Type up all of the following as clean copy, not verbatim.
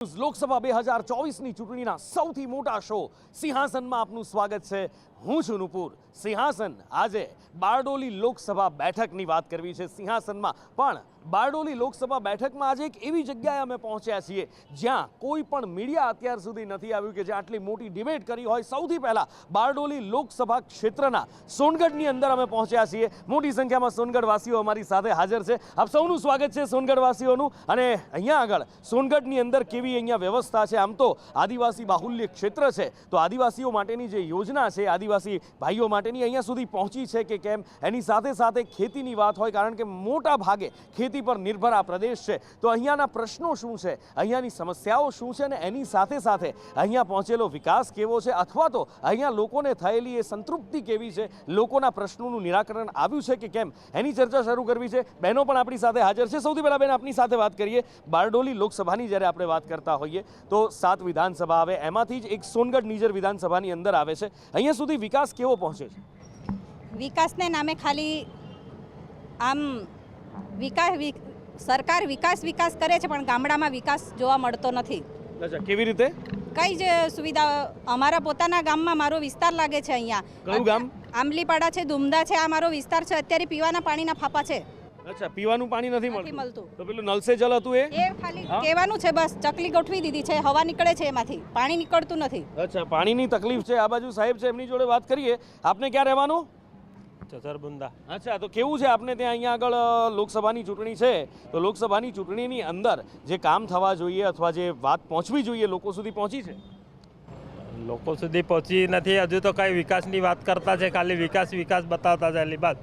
લોકસભા 2024ની ચૂંટણીના સૌથી મોટા શો સિંહાસનમાં આપનું સ્વાગત છે। હું છું નુપુર। સિંહાસન આજે બારડોલી લોકસભા બેઠકની વાત કરવી છે। સિંહાસનમાં પણ બારડોલી લોકસભા બેઠકમાં આજે એક એવી જગ્યાએ અમે પહોંચ્યા છીએ જ્યાં કોઈ પણ મીડિયા અત્યાર સુધી નથી આવ્યું કે જ્યાં આટલી મોટી ડિબેટ કરી હોય। સૌથી પહેલા બારડોલી લોકસભા ક્ષેત્રના સોનગઢની અંદર અમે પહોંચ્યા છીએ। મોટી સંખ્યામાં સોનગઢવાસીઓ અમારી સાથે હાજર છે। આપ સૌનું સ્વાગત છે સોનગઢવાસીઓનું। અને અહીંયા આગળ સોનગઢની અંદર કેવી અહીંયા વ્યવસ્થા છે? આમ તો આદિવાસી બાહુલ્ય ક્ષેત્ર છે, તો આદિવાસીઓ માટેની જે યોજના છે આદિવાસી ભાઈઓ માટેની અહીંયા સુધી પહોંચી છે કે કેમ, એની સાથે સાથે ખેતીની વાત હોય, કારણ કે મોટા ભાગે ખેતી પર નિર્ભર આ પ્રદેશ છે, તો અહીંયાના પ્રશ્નો શું છે, અહીંયાની સમસ્યાઓ શું છે, અને એની સાથે સાથે અહીંયા પહોંચેલો વિકાસ કેવો છે, અથવા તો અહીંયા લોકોને થયેલી એ સંતૃપ્તિ કેવી છે, લોકોના પ્રશ્નોનું નિરાકરણ આવ્યું છે કે કેમ, એની ચર્ચા શરૂ કરવી છે। બહેનો પણ આપણી સાથે હાજર છે। સૌથી પહેલા બેન આપની સાથે વાત કરીએ। બારડોલી લોકસભાની જ્યારે આપણે વાત કરતા હોઈએ તો 7 વિધાનસભા આવે, એમાંથી જ એક સોનગઢ નિઝર વિધાનસભાની અંદર આવે છે। અહીંયા સુધી વિકાસ કેવો પહોંચે છે? વિકાસને નામે ખાલી આમ સરકાર વિકાસ કરે છે, પણ ગામડામાં વિકાસ જોવા મળતો નથી। અચ્છા, કેવી રીતે? કઈ જ સુવિધા અમારા પોતાના ગામમાં મારો વિસ્તાર લાગે છે। અહીંયા કયું ગામ? આંબલીપાડા છે, ધુમદા છે, આ મારો વિસ્તાર છે। અત્યારે પીવાના પાણીના ફાફા છે। અચ્છા, પીવાનું પાણી નથી મળતું। તો પેલું નલ સે જલ હતું એ ખાલી કહેવાનું છે, બસ ચકલી ગોઠવી દીધી છે, હવા નીકળે છે, એમાંથી પાણી નીકળતું નથી। અચ્છા, પાણીની તકલીફ છે। આ બાજુ સાહેબ છે, એમની જોડે વાત કરીએ। આપને ક્યાં રહેવાનું? ચચરબુંદા। અચ્છા, તો કેવું છે આપને ત્યાં? અહીંયા આગળ લોકસભાની ચૂંટણી છે, તો લોકસભાની ચૂંટણીની અંદર જે કામ થવા જોઈએ અથવા જે વાત પહોંચવી જોઈએ લોકો સુધી પહોંચી છે? લોકો સુધી પહોંચી નથી હજુ। તો કઈ વિકાસની વાત કરતા છે, ખાલી વિકાસ બતાવતા છે। લીબાદ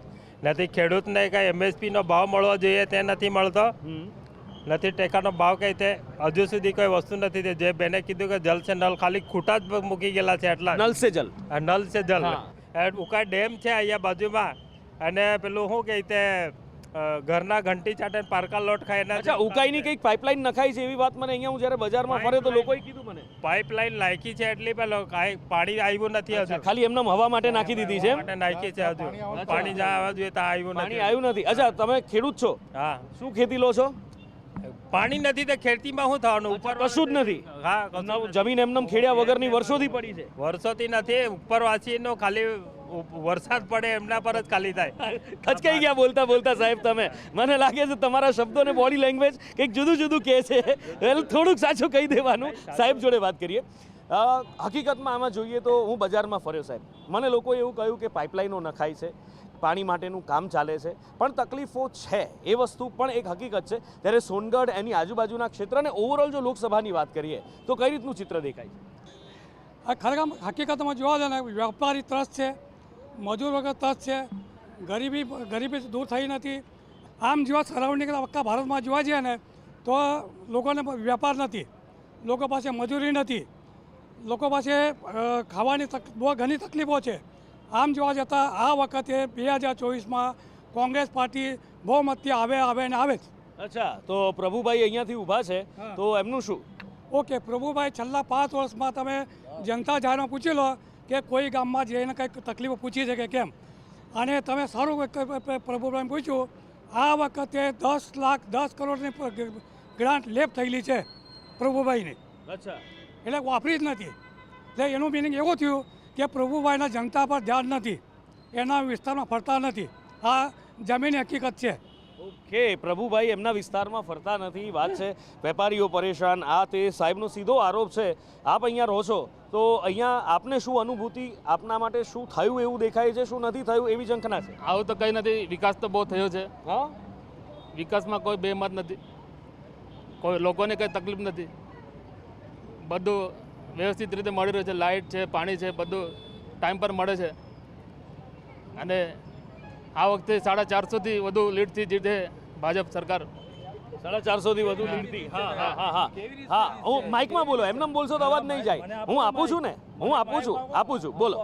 નથી, ખેડૂતને કઈ MSPનો ભાવ મળવો જોઈએ તે નથી મળતો, નથી ટેકાનો ભાવ કઈ તે હજુ સુધી કોઈ વસ્તુ નથી। જે બેને કીધું કે જલ છે નલ, ખાલી ખૂટા જ મૂકી ગયેલા છે એટલા। નલ સે જલ, નલ છે જલ। ઉકાઈ ડેમ છે અહીંયા બાજુમાં, અને પેલું શું કહે તે ઘરના ઘંટી ચાટે પારકા લોટ ખાય એના। અચ્છા, ઉકાઈની કંઈક પાઇપલાઇન નખાઈ છે એવી વાત મને અહીંયા હું જ્યારે બજારમાં ફરે તો લોકોએ કીધું મને। પાઇપલાઇન નાખી છે એટલી પેલો કાંઈ પાણી આવ્યું નથી હજુ, ખાલી એમને હવા માટે નાખી દીધી છે? માટે નાખી છે હજુ, પાણી જ્યાં આવવા જોઈએ ત્યાં આવ્યું નથી। પાણી આવ્યું નથી? અચ્છા, તમે ખેડૂત છો? હા। શું ખેતી લો છો? પાણી નથી તો ખેતીમાં શું થવાનું? ઉપર કશું જ નથી? હા, જમીન એમને ખેડ્યા વગરની વર્ષોથી પડી છે? વર્ષોથી નથી, ઉપરવાસીનો ખાલી વરસાદ પડે એમના પર જ ખાલી થાય। ખચકાઈ ગયા બોલતા બોલતા સાહેબ તમે। મને લાગે છે તમારા શબ્દો ને બોડી લેંગ્વેજ કંઈક જુદું કહે છે। થોડુંક સાચું કહી દેવાનું। સાહેબ જોડે વાત કરીએ। હકીકતમાં આમાં જોઈએ તો હું બજારમાં ફર્યો સાહેબ, મને લોકોએ એવું કહ્યું કે પાઇપલાઇનો નખાય છે, પાણી માટેનું કામ ચાલે છે, પણ તકલીફો છે, એ વસ્તુ પણ એક હકીકત છે। ત્યારે સોનગઢ, એની આજુબાજુના ક્ષેત્રને ઓવરઓલ જો લોકસભાની વાત કરીએ તો કઈ રીતનું ચિત્ર દેખાય છે? ખરેખર હકીકતમાં જોવા જાય ને, વેપારી ત્રસ્ત છે, મજૂર વગર ત્રસ્ત છે, ગરીબી દૂર થઈ નથી। આમ જેવા સરાઉન્ડિંગ આખા ભારતમાં જોવા જઈએ ને તો લોકોને વેપાર નથી, લોકો પાસે મજૂરી નથી, લોકો પાસે ખાવાની બહુ ઘણી તકલીફો છે। આમ જોવા જતાં આ વખતે 2024માં કોંગ્રેસ પાર્ટી બહુમતી આવે ને આવે જ। અચ્છા, તો પ્રભુભાઈ અહીંયાથી ઊભા છે, તો એમનું શું? ઓકે, પ્રભુભાઈ છેલ્લા 5 વર્ષમાં તમે જનતા જાહેરમાં પૂછી લો કે કોઈ ગામમાં જઈને કંઈક તકલીફો પૂછી છે કે કેમ, અને તમે સારું પ્રભુભાઈને પૂછ્યું, આ વખતે 10 કરોડની ગ્રાન્ટ લેપ થયેલી છે પ્રભુભાઈની। અચ્છા, એટલે વાપરી જ નથી। એટલે એનું મિનિંગ એવું થયું કે પ્રભુભાઈના જનતા પર ધ્યાન નથી, એના વિસ્તારમાં ફરતા નથી। આ જમીની હકીકત છે। ઓકે, પ્રભુભાઈ એમના વિસ્તારમાં ફરતા નથી, વાત છે વેપારીઓ પરેશાન, આ તે સાહેબનો સીધો આરોપ છે। આપ અહીંયા રહો છો તો અહીંયા આપને શું અનુભૂતિ, આપના માટે શું થયું એવું દેખાય છે, શું નથી થયું એવી ઝંખના છે? આવું તો કંઈ નથી, વિકાસ તો બહુ થયો છે। હા, વિકાસમાં કોઈ બેમત નથી, કોઈ લોકોને કંઈ તકલીફ નથી, બધું વ્યવસ્થિત રીતે મળી રહ્યું છે। લાઇટ છે, પાણી છે, બધું ટાઈમ પર મળે છે। અને આ વખતે 450થી વધુ લીડથી જીતે ભાજપ સરકાર। 450થી વધુ લીડથી? હા હા હા હા, હું માઇકમાં બોલો, એમને બોલશો તો અવાજ નહીં જાય। હું આપું છું ને, હું આપું છું, બોલો।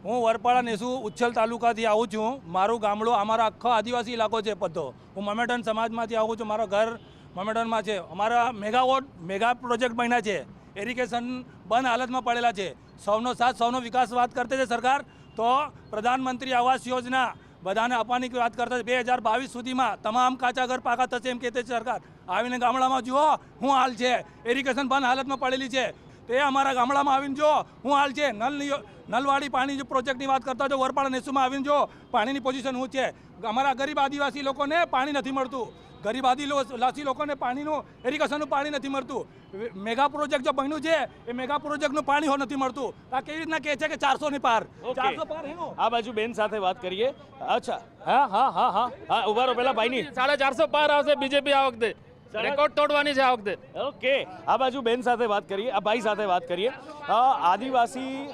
હું વરપાડા નેસુ ઉચ્છલ તાલુકાથી આવું છું। મારું ગામડું, અમારો આખો આદિવાસી ઇલાકો છે બધો। હું મમેડન સમાજમાંથી આવું છું, મારો ઘર મમેડનમાં છે। અમારા મેગા પ્રોજેક્ટ બન્યા છે, ઇરિગેશન બંધ હાલતમાં પડેલા છે। સૌનો સાથ સૌનો વિકાસ વાત કરતે છે સરકાર, તો પ્રધાનમંત્રી આવાસ યોજના બધાને આપવાની વાત કરતા 2022 સુધીમાં તમામ કાચા ઘર પાકા થશે એમ કહેતી છે સરકાર। આવીને ગામડામાં જુઓ શું હાલ છે, ઇરિગેશન બંધ હાલતમાં પડેલી છે. તે અમારા ગામડામાં આવીને જો શું હાલ છે. નલવાળી પાણી જે પ્રોજેક્ટની વાત કરતા જો વરપાડા નેસુમાં આવીને જો પાણીની પોઝિશન શું છે. અમારા ગરીબ આદિવાસી લોકોને પાણી નથી મળતું. ગરીબ આદિવાસી લોકોને પાણીનું ઇરિગેશનનું પાણી નથી મળતું. મેગા પ્રોજેક્ટ જો બન્યું છે એ મેગા પ્રોજેક્ટનું પાણી નથી મળતું. આ કેવી રીતના કહે છે કે 400 ની પાર, 400 પાર હેનો. આ બાજુ બેન સાથે વાત કરીએ. અચ્છા, હા હા હા હા હા, ઉભા રહો પેલા ભાઈની. 450 પાર આવશે બીજેપી આ વખતે. રેકોર્ડ તોડવાની છે આ વખતે. ઓકે, આ બાજુ બેન સાથે વાત કરીએ, આ ભાઈ સાથે વાત કરીએ. આદિવાસી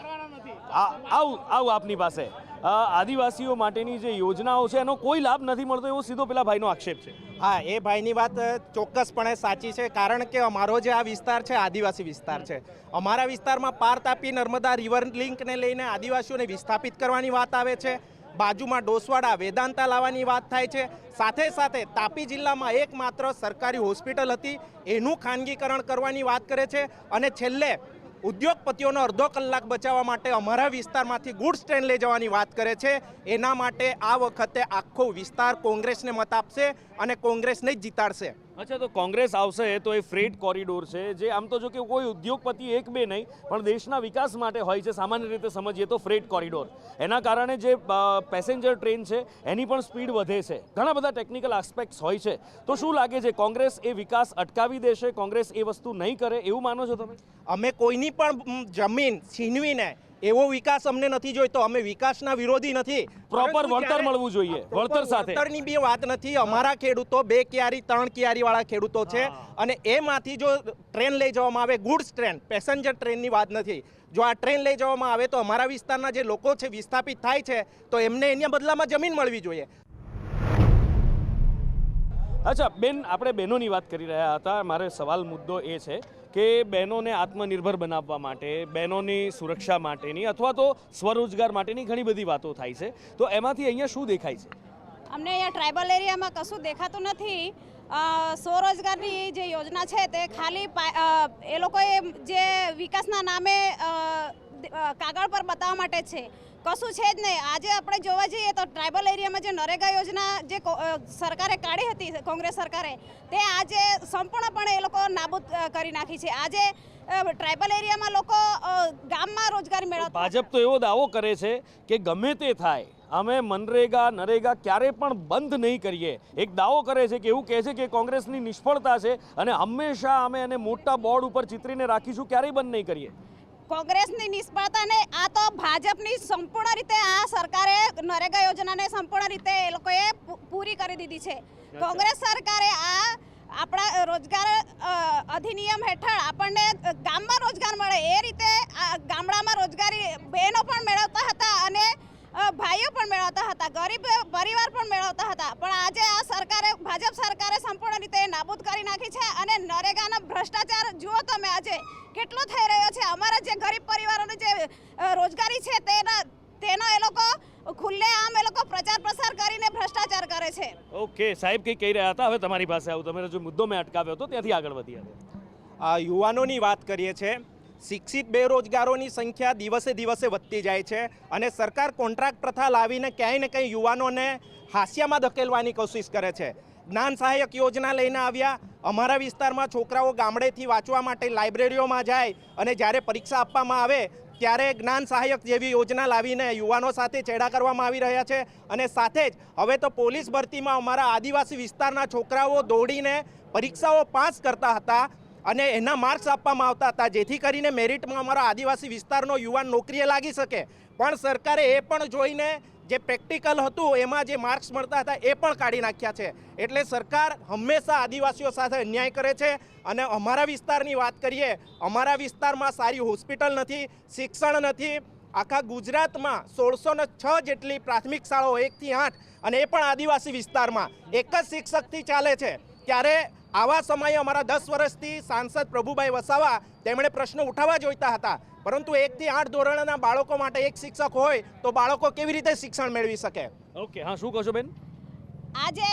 આવું આપની પાસે આદિવાસીઓ માટેની જે યોજનાઓ છે એનો કોઈ લાભ નથી મળતો એવો સીધો પેલા ભાઈનો આક્ષેપ છે. હા, એ ભાઈની વાત ચોક્કસપણે સાચી છે, કારણ કે અમારો જે આ વિસ્તાર છે આદિવાસી વિસ્તાર છે. અમારા વિસ્તારમાં પાર તાપી નર્મદા રિવર લિંકને લઈને આદિવાસીઓને વિસ્થાપિત કરવાની વાત આવે છે. બાજુમાં ડોસવાડા વેદાંતા લાવવાની વાત થાય છે. સાથે સાથે તાપી જિલ્લામાં એકમાત્ર સરકારી હોસ્પિટલ હતી એનું ખાનગીકરણ કરવાની વાત કરે છે. અને છેલ્લે ઉદ્યોગપતિઓનો અડધો કલાક બચાવવા માટે અમારા વિસ્તારમાંથી ગુડ્સ ટ્રેન લઈ જવાની વાત કરે છે. એના માટે આ વખતે આખો વિસ્તાર કોંગ્રેસને મત આપશે અને કોંગ્રેસને જ જીતાડશે. અચ્છા, તો કોંગ્રેસ આવશે તો એ ફ્રેટ કોરિડોર છે જે આમ તો જો કે કોઈ ઉદ્યોગપતિ એક બે નહીં પણ દેશના વિકાસ માટે હોય છે. સામાન્ય રીતે સમજીએ તો ફ્રેટ કોરિડોર, એના કારણે જે પેસેન્જર ટ્રેન છે એની પણ સ્પીડ વધે છે. ઘણા બધા ટેકનિકલ આસ્પેક્ટ્સ હોય છે. તો શું લાગે છે કોંગ્રેસ એ વિકાસ અટકાવી દેશે? કોંગ્રેસ એ વસ્તુ નહીં કરે એવું માનો છો તમે? અમે કોઈની પણ જમીન છીનવીને એવો વિકાસ અમને નથી જોઈતો. અમે વિકાસના વિરોધી નથી. પ્રોપર વળતર મળવું જોઈએ. વળતર સાથે વળતરની બી વાત નથી. અમારા ખેડૂતો 2 ક્યારી 3 ક્યારી વાળા ખેડૂતો છે અને એમાંથી જો ટ્રેન લઈ જવામાં આવે, ગુડ્સ ટ્રેન, પેસેન્જર ટ્રેનની વાત નથી. જો આ ટ્રેન લઈ જવામાં આવે તો અમારા વિસ્તારના જે લોકો છે વિસ્થાપિત થાય છે તો એમને એના બદલામાં જમીન મળવી જોઈએ. અચ્છા બેન, આપણે બહેનોની વાત કરી રહ્યા હતા. મારે સવાલ મુદ્દો એ છે કે બહેનોને આત્મનિર્ભર બનાવવા માટે, બહેનોની સુરક્ષા માટેની અથવા તો સ્વરોજગાર માટેની ઘણી બધી વાતો થાય છે. તો એમાંથી અહીંયા શું દેખાય છે? અમને અહીંયા ટ્રાઇબલ એરિયામાં કશું દેખાતું નથી. સ્વરોજગારની જે યોજના છે તે ખાલી એ લોકોએ જે વિકાસના નામે કાગળ પર બતાવવા માટે છે, કશું છે જ નહીં. આજે આપણે જોવા જઈએ તો ટ્રાઇબલ એરિયામાં જે નરેગા યોજના જે સરકારે કાઢી હતી, કોંગ્રેસ સરકારે, તે આજે સંપૂર્ણપણે એ લોકો નાબૂદ કરી નાખી છે. આજે ટ્રાઇબલ એરિયામાં લોકો ગામમાં રોજગારી મેળવતા. ભાજપ તો એવો દાવો કરે છે કે ગમે તે થાય અમે મનરેગા નરેગા ક્યારે પણ બંધ નહીં કરીએ. એક દાવો કરે છે કે એવું કહે છે કે કોંગ્રેસની નિષ્ફળતા છે અને હંમેશા અમે એને મોટા બોર્ડ ઉપર ચિતરીને રાખીશું, ક્યારેય બંધ નહીં કરીએ. કોંગ્રેસની નિષ્ફળતાને આ તો ભાજપની સંપૂર્ણ રીતે આ સરકારે નરેગા યોજનાને સંપૂર્ણ રીતે એ લોકોએ પૂરી કરી દીધી છે. કોંગ્રેસ સરકારે આપણા રોજગાર અધિનિયમ હેઠળ આપણને ગામમાં રોજગાર મળે એ રીતે ગામડામાં રોજગારી બહેનો પણ મેળવતા હતા અને ભાઈઓ પણ મેળવતા હતા, ગરીબ પરિવાર પણ મેળવતા હતા. પણ આજે આ સરકારે, ભાજપ સરકારે સંપૂર્ણ રીતે નાબૂદ કરી નાખી છે. અને નરેગાના ભ્રષ્ટાચાર જુઓ તમે આજે કેટલો થઈ રહ્યો છે. અમારા જે ગરીબ પરિવારોને જે રોજગારી છે તેનો એ લોકો ખુલ્લે આમ એ લોકો પ્રચાર પ્રસાર કરીને ભ્રષ્ટાચાર કરે છે. ઓકે, સાહેબ કંઈ કહી રહ્યા હતા. હવે તમારી પાસે આવું, તમે જો મુદ્દો મેં અટકાવ્યો હતો ત્યાંથી આગળ વધીએ. યુવાનોની વાત કરીએ છીએ. શિક્ષિત બેરોજગારોની સંખ્યા દિવસે દિવસે વધતી જાય છે અને સરકાર કોન્ટ્રાક્ટ પ્રથા લાવીને ક્યાંય ને કંઈ યુવાનોને હાસ્યામાં ધકેલવાની કોશિશ કરે છે. જ્ઞાન સહાયક યોજના લઈને આવ્યા. અમારા વિસ્તારમાં છોકરાઓ ગામડેથી વાંચવા માટે લાઇબ્રેરીઓમાં જાય અને જ્યારે પરીક્ષા આપવામાં આવે ત્યારે જ્ઞાન સહાયક જેવી યોજના લાવીને યુવાનો સાથે ચેડા કરવામાં આવી રહ્યા છે. અને સાથે જ હવે તો પોલીસ ભરતીમાં અમારા આદિવાસી વિસ્તારના છોકરાઓ દોડીને પરીક્ષાઓ પાસ કરતા હતા અને એના માર્ક્સ આપવામાં આવતા હતા જેથી કરીને મેરિટમાં અમારા આદિવાસી વિસ્તારનો યુવાન નોકરીએ લાગી શકે. પણ સરકારે એ પણ જોઈને જે પ્રેક્ટિકલ હતું એમાં જે માર્ક્સ મળતા હતા એ પણ કાઢી નાખ્યા છે. એટલે સરકાર હંમેશા આદિવાસીઓ સાથે અન્યાય કરે છે. અને અમારા વિસ્તારની વાત કરીએ, અમારા વિસ્તારમાં સારી હોસ્પિટલ નથી, શિક્ષણ નથી. આખા ગુજરાતમાં 1606 જેટલી પ્રાથમિક શાળાઓ 1 થી 8 અને એ પણ આદિવાસી વિસ્તારમાં એક જ શિક્ષકથી ચાલે છે. ત્યારે આવા સમયે અમારા 10 વર્ષથી સાંસદ પ્રભુભાઈ વસાવા તેમણે પ્રશ્ન ઉઠાવવા જોઈતા હતા. પરંતુ 1 થી 8 ધોરણના બાળકો માટે એક શિક્ષક હોય તો બાળકો કેવી રીતે શિક્ષણ મેળવી શકે? ઓકે, હા, શું કહો છો બેન? આજે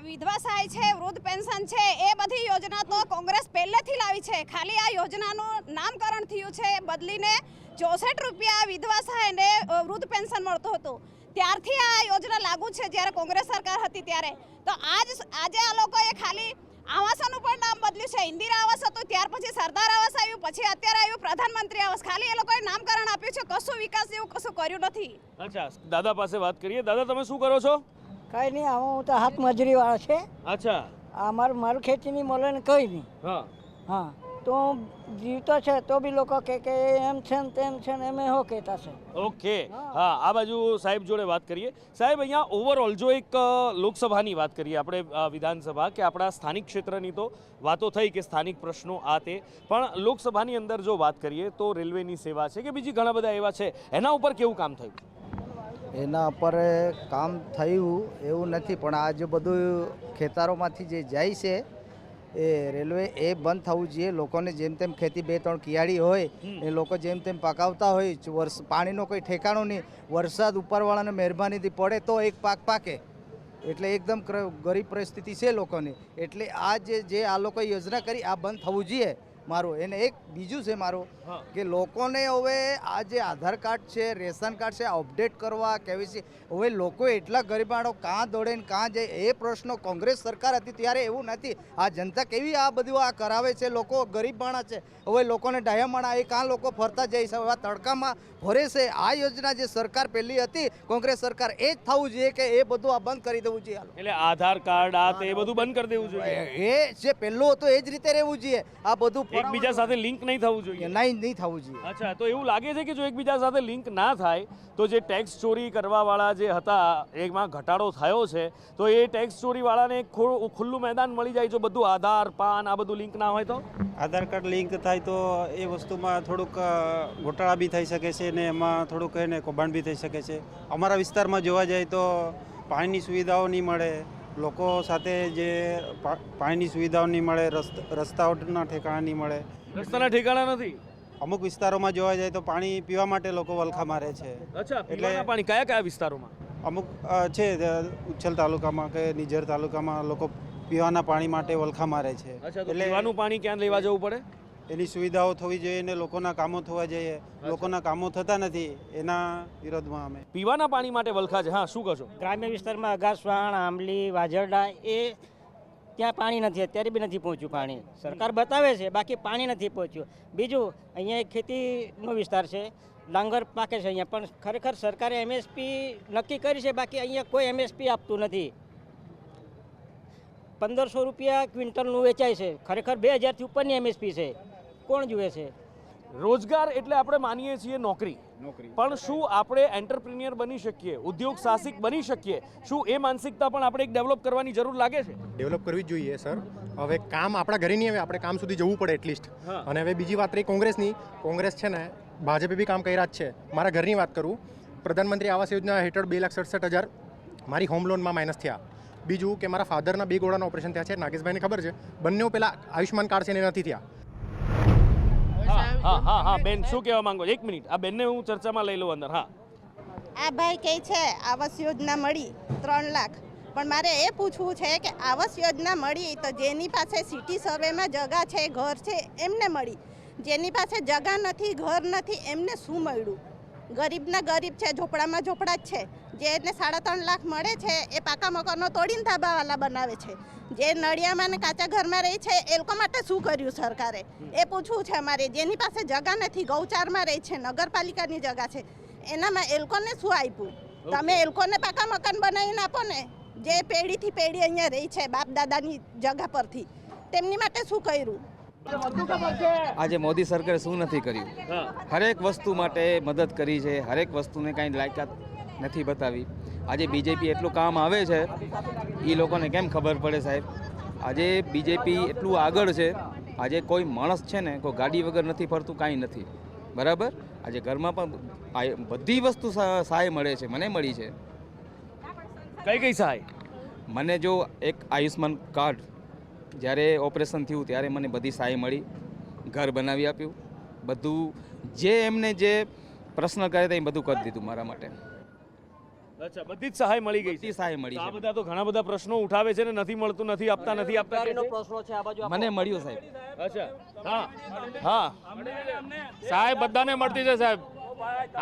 વિધવા સહાય છે, વૃદ્ધ પેન્શન છે, એ બધી યોજના તો કોંગ્રેસ પહેલેથી લાવી છે. ખાલી આ યોજનાનું નામકરણ થયું છે, બદલીને 64 રૂપિયા વિધવા સહાય ને વૃદ્ધ પેન્શન મળતું હતું. ત્યારથી આ યોજના લાગુ છે જ્યારે કોંગ્રેસ સરકાર હતી ત્યારે. તો આજે આ લોકોએ ખાલી આવાસોનું પણ નામ બદલ્યું છે. ઇન્દિરા આવાસ હતું, ત્યાર પછી સરદાર આવાસ આવ્યું, પછી અત્યારે આવ્યું પ્રધાનમંત્રી આવાસ. ખાલી એ લોકોએ નામકરણ આપ્યું છે, કશું વિકાસ જેવું કશું કર્યું નથી. અચ્છા, દાદા પાસે વાત કરીએ. દાદા, તમે શું કરો છો? કઈ નહીં, હું તો હાથ મજૂરી વાળો છે. અચ્છા. આ મારું ખેતીની મળે ને કઈ નહીં. હા હા, તો જીવતો છે તો બી લોકો કે એમ છે ને તેમ છે ને એમ હો કહેતા છે. ઓકે. હા, આ બાજુ સાહેબ જોડે વાત કરીએ. સાહેબ, અહીંયા ઓવરઓલ જો એક લોકસભાની વાત કરીએ આપણે, વિધાનસભા કે આપણા સ્થાનિક ક્ષેત્રની તો વાતો થઈ કે સ્થાનિક પ્રશ્નો આ તે, પણ લોકસભાની અંદર જો વાત કરીએ તો રેલવેની સેવા છે કે બીજી ઘણા બધા એવા છે, એના ઉપર કેવું કામ થયું? એના ઉપર કામ થયું એવું નથી, પણ આ જે બધું ખેતરોમાંથી જે જાય છે એ રેલવે એ બંધ થવું જોઈએ. લોકોને જેમ તેમ ખેતી 2-3 કિયાળી હોય એ લોકો જેમ તેમ પકાવતા હોય, પાણીનો કોઈ ઠેકાણો નહીં. વરસાદ ઉપરવાળાને મહેરબાનીથી પડે તો એક પાક પાકે, એટલે એકદમ ગરીબ પરિસ્થિતિ છે લોકોની. એટલે આ જે આ લોકોએ યોજના કરી આ બંધ થવું જોઈએ મારું. એને એક બીજું છે મારું કે લોકોને હવે આ જે આધાર કાર્ડ છે, રેશન કાર્ડ છે, અપડેટ કરવા કેવીસી, હવે લોકો એટલા ગરીબાણો કાં દોડે ને કાં જાય. એ પ્રશ્નો કોંગ્રેસ સરકાર હતી ત્યારે એવું નથી. આ જનતા કેવી આ બધું આ કરાવે છે, લોકો ગરીબ માણસ છે, હવે લોકોને ડાયા માણા એ કાં લોકો ફરતા જાય છે, હવે આ તડકામાં ભરે છે. આ યોજના જે સરકાર પહેલી હતી કોંગ્રેસ સરકાર, એ જ થવું જોઈએ કે એ બધું આ બંધ કરી દેવું જોઈએ. એટલે આધાર કાર્ડ આ તે બધું બંધ કરી દેવું જોઈએ. એ જે પહેલું હતું એ જ રીતે રહેવું જોઈએ. આ બધું એકબીજા સાથે લિંક નહીં થવું જોઈએ. નહીં થવું જોઈએ. અચ્છા, તો એવું લાગે છે કે જો એકબીજા સાથે લિંક ના થાય તો જે ટેક્સ ચોરી કરવાવાળા જે હતા એમાં ઘટાડો થયો છે, તો એ ટેક્સ ચોરીવાળાને એક ખુલ્લું મેદાન મળી જાય જો બધું આધાર પાન આ બધું લિંક ના હોય તો? આધાર કાર્ડ લિંક થાય તો એ વસ્તુમાં થોડુંક ઘોટાળા બી થઈ શકે છે ને એમાં થોડુંક એને કૌભાંડ બી થઈ શકે છે. અમારા વિસ્તારમાં જોવા જાય તો પાણીની સુવિધાઓ નહીં મળે, લોકો સાથે જે પાણીની સુવિધાઓ નહીં મળે, રસ્તાઓના ઠેકાણા નહીં મળે. રસ્તાના ઠેકાણા નથી. અમુક વિસ્તારોમાં જોવા જાય તો પાણી પીવા માટે લોકો વલખા મારે છે. અચ્છા, પીવાના પાણી કયા કયા વિસ્તારોમાં? અમુક છે ઉચ્છલ તાલુકામાં કે નિઝર તાલુકામાં લોકો પીવાના પાણી માટે વલખા મારે છે. અચ્છા, તો પીવાનું પાણી ક્યાં લેવા જવું પડે? એની સુવિધાઓ થવી જોઈએ ને લોકોના કામો થવા જોઈએ. લોકોના કામો થતા નથી, એના વિરોધમાં અમે પીવાના પાણી માટે વલખા છે. હા, શું કહો છો? ગ્રામ્ય વિસ્તારમાં અગાસવાણ, આંબલી, વાજરડા એ ત્યાં પાણી નથી, અત્યારે બી નથી પહોંચ્યું પાણી. સરકાર બતાવે છે, બાકી પાણી નથી પહોંચ્યું. બીજું, અહીંયા એક ખેતીનો વિસ્તાર છે, ડાંગર પાકે છે અહીંયા, પણ ખરેખર સરકારે MSP નક્કી કરી છે, બાકી અહીંયા કોઈ MSP આપતું નથી. 1500 રૂપિયા ક્વિન્ટલનું વેચાય છે, ખરેખર 2000થી ઉપરની MSP છે. કોણ જુએ છે? રોજગાર એટલે આપણે માનીએ છીએ નોકરી, પણ શું આપણે એન્ટરપ્રિન્યોર બની શકીએ, ઉદ્યોગ સાહસિક બની શકીએ? શું એ માનસિકતા પણ આપણે એક ડેવલપ કરવાની જરૂર લાગે છે? ડેવલપ કરવી જ જોઈએ સર. હવે કામ આપણા ઘરે નહીં, હવે આપણે કામ સુધી જવું પડે એટલીસ્ટ. અને હવે બીજી વાત રહી કોંગ્રેસની. કોંગ્રેસ છે ને, ભાજપે બી કામ કર્યા જ છે. મારા ઘરની વાત કરું, પ્રધાનમંત્રી આવાસ યોજના હેઠળ 2,67,000 મારી હોમ લોનમાં માઇનસ થયા. બીજું કે મારા ફાધરના 2 ગોળાના ઓપરેશન થયા છે, નાગેશભાઈને ખબર છે. બંને પેલા આયુષ્માન કાર્ડ છે ને નથી થયા. હા હા હા, બેન શું કહેવા માંગો? 1 મિનિટ, આ બેનને હું ચર્ચામાં લઈ લઉં અંદર. હા, આ ભાઈ કહે છે આવાસ યોજના મળી 3 લાખ, પણ મારે એ પૂછવું છે કે આવાસ યોજના મળી તો જેની પાસે સિટી સર્વેમાં જગા છે, ઘર છે, એમને મળી. જેની પાસે જગા નથી, ઘર નથી, એમને શું મળ્યું? ગરીબના ગરીબ છે, ઝોપડામાં ઝોપડા જ છે. જેને 3.5 લાખ મળે છે એ પાકા મકાનો તોડીને ધાબાવાલા બનાવે છે. જે નળિયામાં ને કાચા ઘરમાં રહે છે એ લોકો માટે શું કર્યું સરકારે, એ પૂછવું છે અમારે. જેની પાસે જગા નથી, ગૌચારમાં રહે છે, નગરપાલિકાની જગા છે, એનામાં એ લોકોને શું આપ્યું? તમે એ લોકોને પાકા મકાન બનાવીને આપો ને, જે પેઢીથી પેઢી અહીંયા રહી છે બાપ દાદાની જગા પરથી, તેમની માટે શું કર્યું? આજે મોદી સરકારે શું નથી કર્યું? હરેક વસ્તુ માટે મદદ કરી છે, હરેક વસ્તુને કાંઈ લાયકાત નથી બતાવી. આજે બીજેપી એટલું કામ આવે છે, એ લોકોને કેમ ખબર પડે સાહેબ? આજે બીજેપી એટલું આગળ છે, આજે કોઈ માણસ છે ને કોઈ ગાડી વગર નથી ફરતું, કાંઈ નથી. બરાબર? આજે ઘરમાં પણ બધી વસ્તુ સહાય મળે છે, મને મળી છે. કઈ કઈ સહાય? મને જો એક આયુષ્માન કાર્ડ જ્યારે ઓપરેશન થયું ત્યારે મને બધી સહાય મળી, ઘર બનાવી આપ્યું, બધું જે એમને જે પ્રશ્ન કરે તે બધું કરી દીધું મારા માટે. અચ્છા, બધી જ સહાય મળી ગઈ? બધી સહાય મળી. આ બધા તો ઘણા બધા પ્રશ્નો ઉઠાવે છે ને, નથી મળતું, નથી આપતા, નથી આપતા. મને મળ્યું સાહેબ. અચ્છા, હા હા, સાહેબ બધાને મળતી છે સાહેબ.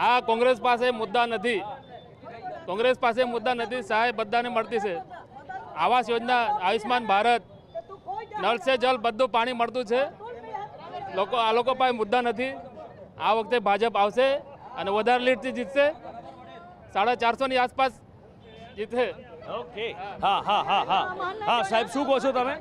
આ કોંગ્રેસ પાસે મુદ્દા નથી, કોંગ્રેસ પાસે મુદ્દા નથી, સાહેબ બધાને મળતી છે. આવાસ યોજના, આયુષ્માન ભારત, નળ સે જલ બધું પાણી મળતું છે. આ લોકો પાસે મુદ્દા નથી. આ વખતે ભાજપ આવશે અને વધારે લીડથી જીતશે. 450 આસપાસ જીતશે. ઓકે, હા હા હા હા હા સાહેબ, શું કહો છો તમે?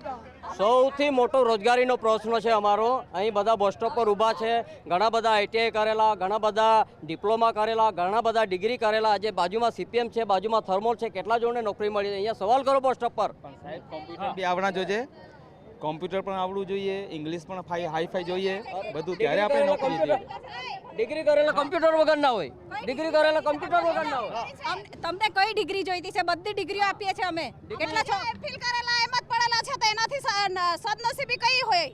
સૌથી મોટો રોજગારીનો પ્રશ્ન છે અમારો. અહીં બધા બસ સ્ટોપ પર ઊભા છે. ઘણા બધા આઈટીઆઈ કરેલા, ઘણા બધા ડિપ્લોમા કરેલા, ઘણા બધા ડિગ્રી કરેલા. આજે બાજુમાં સીપીએમ છે, બાજુમાં થર્મોલ છે. કેટલા જોડને નોકરી મળી? અહીંયા સવાલ કરો બસ સ્ટોપ પર. સાહેબ કોમ્પ્યુટર બી આવડવા જોઈએ, કોમ્પ્યુટર પણ આવડવું જોઈએ, ઇંગ્લિશ પણ હાઈફાઈ જોઈએ, બધું ત્યારે આપણે નોકરી દઈએ. ડિગ્રી કરેલા કમ્પ્યુટર વગર ના હોય. ડિગ્રી કરેલા કમ્પ્યુટર વગર ના હોય. તમને કઈ ડિગ્રી જોઈતી છે? બધી ડિગ્રીઓ આપીએ છીએ અમે. કેટલા છો એમફિલ કરેલા એમ જ પડેલા છે, તો એનાથી સદનસીબી કઈ હોય?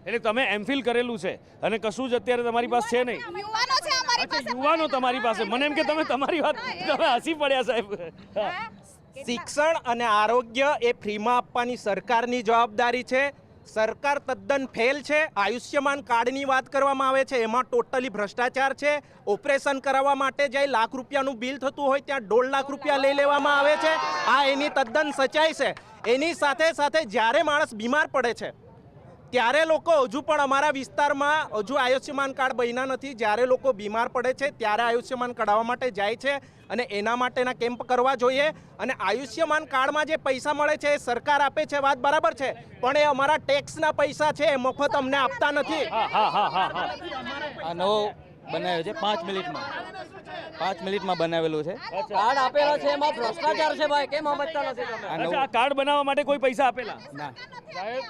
એટલે તમે એમફિલ કરેલું છે અને કશું જ અત્યારે તમારી પાસે છે નહીં. યુવાનો છે અમારી અચ્છા, પાસે. યુવાનો તમારી પાસે. મને એમ કે તમે તમારી વાત તમે હસી પડ્યા સાહેબ. શિક્ષણ અને આરોગ્ય એ ફ્રીમાં આપવાની સરકારની જવાબદારી છે. સરકાર તદ્દન ફેલ છે. આયુષ્યમાન કાર્ડની વાત કરવામાં આવે છે, એમાં ટોટલી ભ્રષ્ટાચાર છે. ઓપરેશન કરાવવા માટે જાય લાખ રૂપિયાનું બિલ થતું હોય ત્યાં 1.5 લાખ રૂપિયા લઈ લેવામાં આવે છે. આ એની તદ્દન સચ્ચાઈ છે. એની સાથે સાથે જ્યારે માણસ બીમાર પડે છે ત્યારે લોકો હજુ પણ અમારા વિસ્તારમાં હજુ આયુષ્યમાન કાર્ડ બન્યા નથી. જ્યારે લોકો બીમાર પડે છે ત્યારે આયુષ્યમાન કઢાવવા માટે જાય છે અને એના માટેના કેમ્પ કરવા જોઈએ. અને આયુષ્યમાન કાર્ડમાં જે પૈસા મળે છે એ સરકાર આપે છે, વાત બરાબર છે, પણ એ અમારા ટેક્સના પૈસા છે, એ મફત અમને આપતા નથી. આ નવો બનાવ્યો છે 5 મિનિટમાં, 5 મિનિટમાં બનાવેલું છે. કાર્ડ આપેલા છે, એમાં ભ્રષ્ટાચાર છે ભાઈ. કેમ સમજતા નથી તમે? અચ્છા, આ કાર્ડ બનાવવા માટે કોઈ પૈસા આપેલા? ના સાહેબ,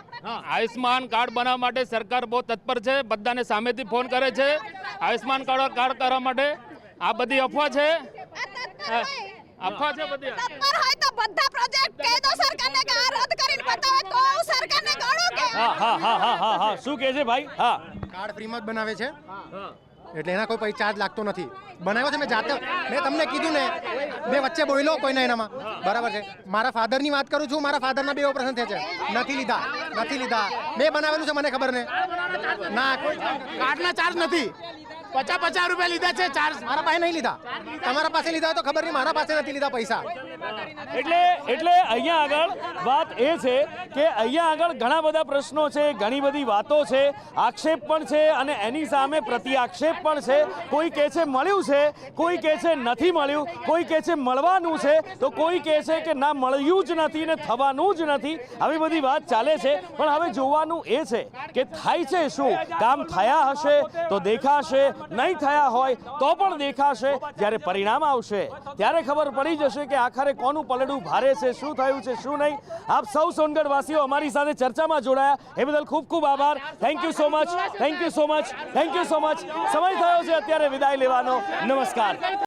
આયુષ્માન કાર્ડ બનાવવા માટે સરકાર બહુ તત્પર છે. બધાને સામેથી ફોન કરે છે આયુષ્માન કાર્ડ કરવા માટે. આ બધી અફવા છે, અફવા છે બધી. તત્પર હોય તો બધા પ્રોજેક્ટ કહી દો સરકારને કે આ રદ કરીને બતાવે તો સરકારને ગણો કે. હા હા હા હા હા હા શું કહે છે ભાઈ? હા, કાર્ડ ફ્રીમાં જ બનાવે છે એટલે એના કોઈ ચાર્જ લાગતો નથી. બનાવ્યો છે મેં જાતે, મેં તમને કીધું ને, મેં વચ્ચે બોલ્યો કોઈને એનામાં, બરાબર છે. મારા ફાધરની વાત કરું છું, મારા ફાધરના 2 ઓપરેશન થયા છે, નથી લીધા. મેં બનાવેલું છે, મને ખબર ને. ના, કોઈ કાર્ડના ચાર્જ નથી. 50 રૂપિયા લીધા છે ચાર્જ, મારા પાસે નહીં લીધા. તમારા પાસે લીધા તો ખબર નહીં, મારા પાસે નથી લીધા પૈસા. એટલે અહીંયા આગળ વાત એ છે કે અહીંયા આગળ ઘણા બધા પ્રશ્નો છે, ઘણી બધી વાતો છે, આક્ષેપ પણ છે અને એની સામે પ્રતિ આક્ષેપ પણ છે. કોઈ કહે છે મળ્યું છે, કોઈ કહે છે નથી મળ્યું, કોઈ કહે છે મળવાનું છે, તો કોઈ કહે છે કે ના મળ્યું જ નથી ને થવાનું જ નથી. આવી બધી વાત ચાલે છે. પણ હવે જોવાનું એ છે કે થાય છે શું. કામ થયા હશે તો દેખાશે, નહીં થયા હોય તો પણ દેખાશે. જ્યારે પરિણામ આવશે ત્યારે ખબર પડી જશે કે આખરે કોનું પલડું ભારે છે, શું થયું છે, શું નહીં. આપ સૌ સોનગઢ વાસીઓ અમારી સાથે ચર્ચામાં જોડાયા એ બદલ ખૂબ ખૂબ આભાર. Thank you so much, thank you so much, thank you so much. સમય થયો છે અત્યારે વિદાય લેવાનો. નમસ્કાર.